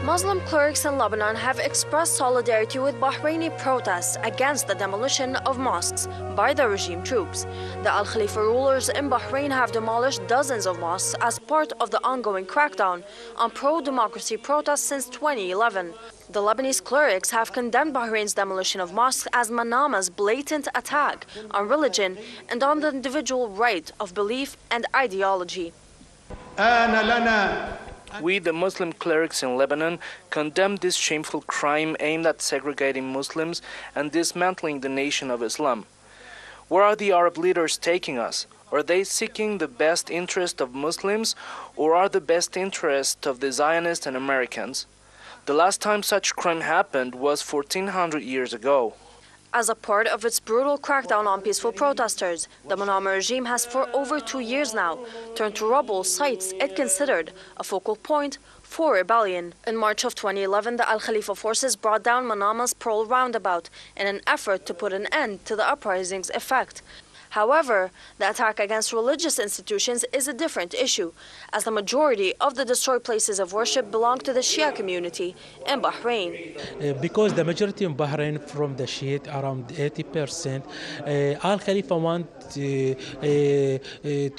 Muslim clerics in Lebanon have expressed solidarity with Bahraini protests against the demolition of mosques by the regime troops. The Al Khalifa rulers in Bahrain have demolished dozens of mosques as part of the ongoing crackdown on pro-democracy protests since 2011. The Lebanese clerics have condemned Bahrain's demolition of mosques as Manama's blatant attack on religion and on the individual right of belief and ideology. We, the Muslim clerics in Lebanon, condemn this shameful crime aimed at segregating Muslims and dismantling the nation of Islam. Where are the Arab leaders taking us? Are they seeking the best interest of Muslims, or are the best interest of the Zionists and Americans? The last time such crime happened was 1400 years ago. As a part of its brutal crackdown on peaceful protesters, the Manama regime has for over 2 years now turned to rubble sites it considered a focal point for rebellion. In March of 2011, the Al Khalifa forces brought down Manama's Pearl roundabout in an effort to put an end to the uprising's effect. However, the attack against religious institutions is a different issue, as the majority of the destroyed places of worship belong to the Shia community in Bahrain. Because the majority in Bahrain from the Shiite, around 80%, Al Khalifa want to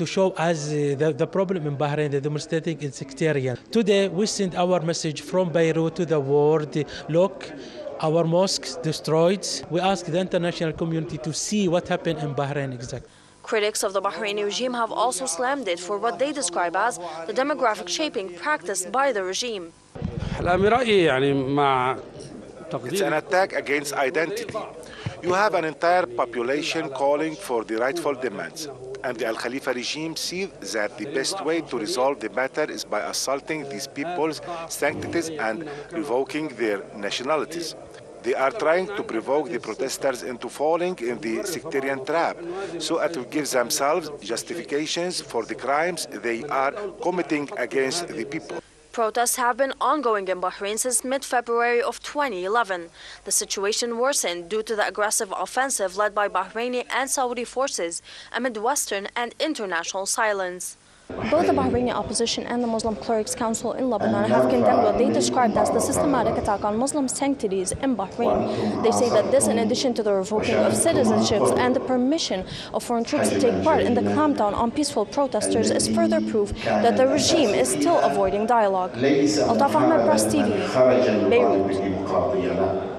show us the problem in Bahrain, the demonstrating in sectarian. Today, we send our message from Beirut to the world. Look, our mosques destroyed. We ask the international community to see what happened in Bahrain exactly. Critics of the Bahraini regime have also slammed it for what they describe as the demographic shaping practiced by the regime. It's an attack against identity. You have an entire population calling for the rightful demands, and the Al Khalifa regime sees that the best way to resolve the matter is by assaulting these people's sanctities and revoking their nationalities. They are trying to provoke the protesters into falling in the sectarian trap, so as to give themselves justifications for the crimes they are committing against the people. Protests have been ongoing in Bahrain since mid-February of 2011. The situation worsened due to the aggressive offensive led by Bahraini and Saudi forces amid Western and international silence. Both the Bahraini opposition and the Muslim Clerics Council in Lebanon have condemned what they described as the systematic attack on Muslim sanctities in Bahrain. They say that this, in addition to the revoking of citizenships and the permission of foreign troops to take part in the clampdown on peaceful protesters, is further proof that the regime is still avoiding dialogue. Altaf Ahmed, Press TV, Beirut.